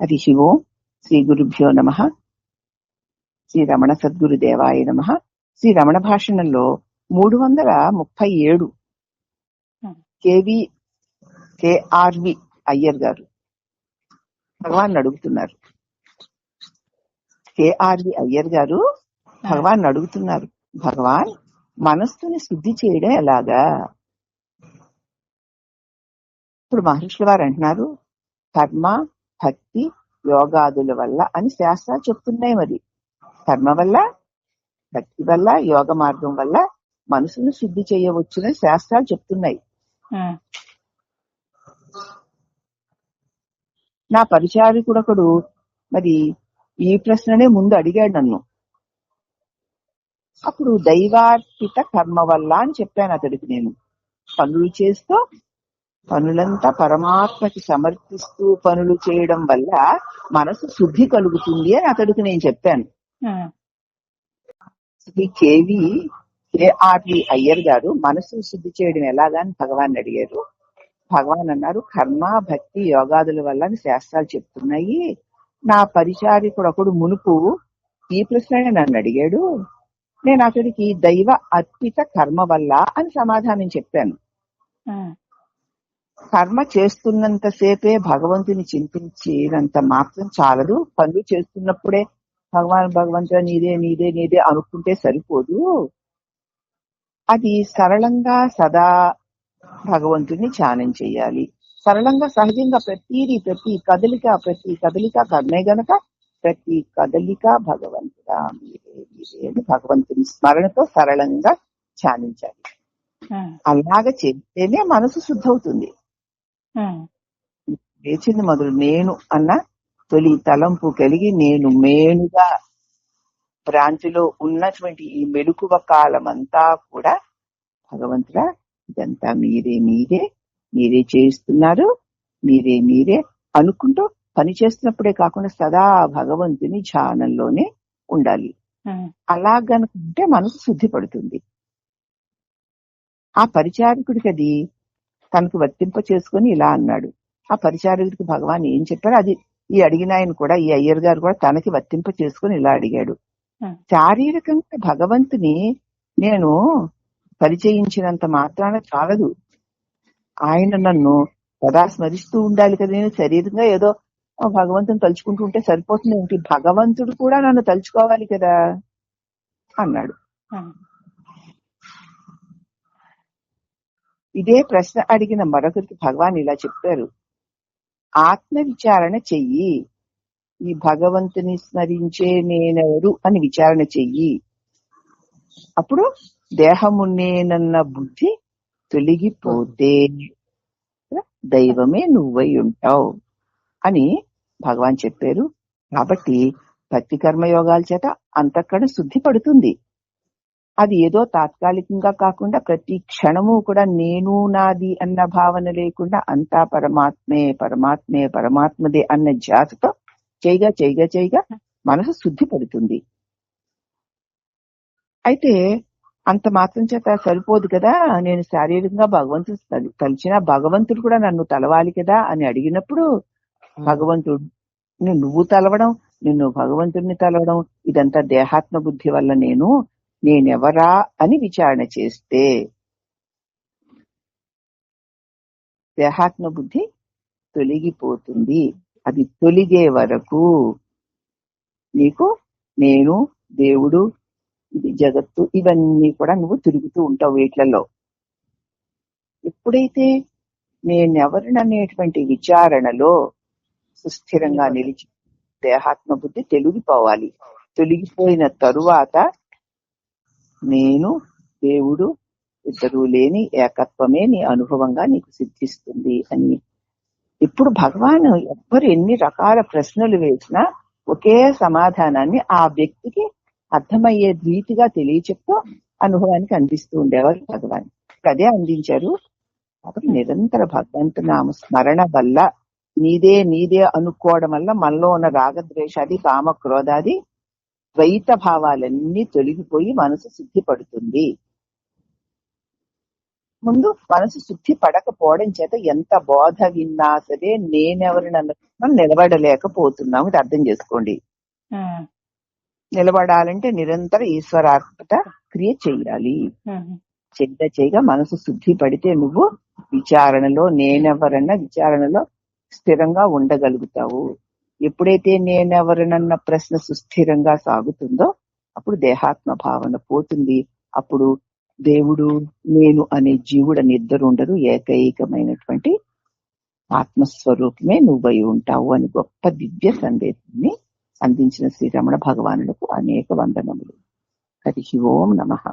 హరి ఓం. శ్రీ గురుభ్యో నమః. శ్రీ రమణ సద్గురుదేవాయ నమః. శ్రీ రమణ భాషణంలో 337 కేఆర్వి అయ్యర్ గారు భగవాన్ అడుగుతున్నారు. కేఆర్వి అయ్యర్ గారు భగవాన్ అడుగుతున్నారు, భగవాన్ మనస్సుని శుద్ధి చేయడం ఎలాగా? ఇప్పుడు మహర్షుల వారు అంటున్నారు, కర్మ, భక్తి, యోగాదుల వల్ల అని శాస్త్రాలు చెప్తున్నాయి. మరి కర్మ వల్ల, భక్తి వల్ల, యోగ మార్గం వల్ల మనసును శుద్ధి చేయవచ్చునని శాస్త్రాలు చెప్తున్నాయి. నా పరిచారికుడొకడు మరి ఈ ప్రశ్ననే ముందు అడిగాడు నన్ను. అప్పుడు దైవార్పిత కర్మ వల్ల అని చెప్పాను అతడికి. నేను పనులు చేస్తూ పనులంతా పరమాత్మకి సమర్పిస్తూ పనులు చేయడం వల్ల మనసు శుద్ధి కలుగుతుంది అని అతడికి నేను చెప్పాను. శ్రీ కేఆర్వి అయ్యర్ గారు మనసు శుద్ధి చేయడం ఎలాగా అని భగవాన్ అడిగారు. భగవాన్ అన్నారు, కర్మ, భక్తి, యోగాదుల వల్ల శాస్త్రాలు చెప్తున్నాయి. నా పరిచారికుడు ఒకడు మునుపు ఈ ప్రశ్న నన్ను అడిగాడు. నేను అతడికి దైవ అర్పిత కర్మ వల్ల అని సమాధానం చెప్పాను. కర్మ చేస్తున్నంతసేపే భగవంతుని చింతించినంత మాత్రం చాలదు. పనులు చేస్తున్నప్పుడే భగవంతుడు నీదే నీదే నీదే అనుకుంటే సరిపోదు. అది సరళంగా సదా భగవంతుని ధ్యానం చేయాలి. సరళంగా సహజంగా ప్రతి కదలిక కర్మే గనక ప్రతి కదలిక భగవంతుడా మీరే మీరే అని భగవంతుని స్మరణతో సరళంగా ధ్యానించాలి. అలాగ చేస్తేనే మనసు శుద్ధవుతుంది. లేచింది మొదలు నేను అన్న తొలి తలంపు కలిగి నేను మేనుగా భ్రాంతిలో ఉన్నటువంటి ఈ మెలకువ కాలమంతా కూడా భగవంతుడా ఇదంతా మీరే మీరే మీరే చేస్తున్నారు, మీరే మీరే అనుకుంటూ పని చేస్తున్నప్పుడే కాకుండా సదా భగవంతుని ధ్యానంలోనే ఉండాలి. అలాగనుకుంటే మనసు శుద్ధి పడుతుంది. ఆ పరిచారకుడికి అది తనకు వర్తింప చేసుకుని ఇలా అన్నాడు. ఆ పరిచారకుడికి భగవాన్ ఏం చెప్పారు అది ఈ అడిగిన ఆయన కూడా, ఈ అయ్యర్ గారు కూడా తనకి వర్తింప చేసుకుని ఇలా అడిగాడు. శారీరకంగా భగవంతుని నేను పరిచయించినంత మాత్రాన చాలదు. ఆయన నన్ను సదా స్మరిస్తూ ఉండాలి కదా. నేను శరీరంగా ఏదో భగవంతుని తలుచుకుంటూ ఉంటే సరిపోతుంది ఏంటి? భగవంతుడు కూడా నన్ను తలుచుకోవాలి కదా అన్నాడు. ఇదే ప్రశ్న అడిగిన మరొకరికి భగవాన్ ఇలా చెప్పారు, ఆత్మ విచారణ చెయ్యి. ఈ భగవంతుని స్మరించే నేనెవరు అని విచారణ చెయ్యి. అప్పుడు దేహము నేనన్న బుద్ధి తొలగిపోతే దైవమే నువ్వై ఉంటావు అని భగవాన్ చెప్పారు. కాబట్టి భక్తి కర్మయోగాల చేత అంతఃకరణ శుద్ధి పడుతుంది. అది ఏదో తాత్కాలికంగా కాకుండా ప్రతి క్షణము కూడా నేను నాది అన్న భావన లేకుండా అంతా పరమాత్మే పరమాత్మే పరమాత్మదే అన్న ధ్యాసతో చేయగా చేయగా చేయగా మనసు శుద్ధి పడుతుంది. అయితే అంత మాత్రం చేత సరిపోదు కదా. నేను శారీరకంగా భగవంతుడు తలిచిన భగవంతుడు కూడా నన్ను తలవాలి కదా అని అడిగినప్పుడు భగవంతుడు నువ్వు తలవడం, నిన్ను భగవంతుడిని తలవడం ఇదంతా దేహాత్మ బుద్ధి వల్ల నేనెవరా అని విచారణ చేస్తే దేహాత్మ బుద్ధి తొలగిపోతుంది. అది తొలిగే వరకు నీకు నేను, దేవుడు, ఇది జగత్తు ఇవన్నీ కూడా నువ్వు తిరుగుతూ ఉంటావు వీట్లలో. ఎప్పుడైతే నేనెవరిననేటువంటి విచారణలో సుస్థిరంగా నిలిచి దేహాత్మ బుద్ధి తొలగిపోవాలి. తొలగిపోయిన తరువాత నేను, దేవుడు ఇద్దరూ లేని ఏకత్వమే నీ అనుభవంగా నీకు సిద్ధిస్తుంది అని. ఇప్పుడు భగవాన్ ఎవ్వరు ఎన్ని రకాల ప్రశ్నలు వేసినా ఒకే సమాధానాన్ని ఆ వ్యక్తికి అర్థమయ్యే రీతిగా తెలియచెప్తూ అనుభవానికి అందిస్తూ ఉండేవారు భగవాన్. అదే అందించారు. కాబట్టి నిరంతర భగవంతు నామ స్మరణ వల్ల నీదే నీదే అనుకోవడం వల్ల మనలో ఉన్న రాగద్వేషాది కామ క్రోధాది ద్వైత భావాలన్నీ తొలగిపోయి మనసు సిద్ధిపడుతుంది. ముందు మనసు శుద్ధి పడకపోవడం చేత ఎంత బోధ విన్నా సరే నేనెవరినన్నా నిలబడలేకపోతున్నాము. ఇది అర్థం చేసుకోండి. నిలబడాలంటే నిరంతర ఈశ్వరాత్మక క్రియ చెయ్యాలి. చేయగా మనసు శుద్ధి పడితే నువ్వు విచారణలో నేనెవరన్నా విచారణలో స్థిరంగా ఉండగలుగుతావు. ఎప్పుడైతే నేనెవరనన్న ప్రశ్న సుస్థిరంగా సాగుతుందో అప్పుడు దేహాత్మ భావన పోతుంది. అప్పుడు దేవుడు నేను అనే జీవుడు అని ఇద్దరు ఉండరు. ఏకైకమైనటువంటి ఆత్మస్వరూపమే నువ్వై ఉంటావు అని గొప్ప దివ్య సందేశాన్ని అందించిన శ్రీరమణ భగవానులకు అనేక వందనములు. హరి ఓం నమః.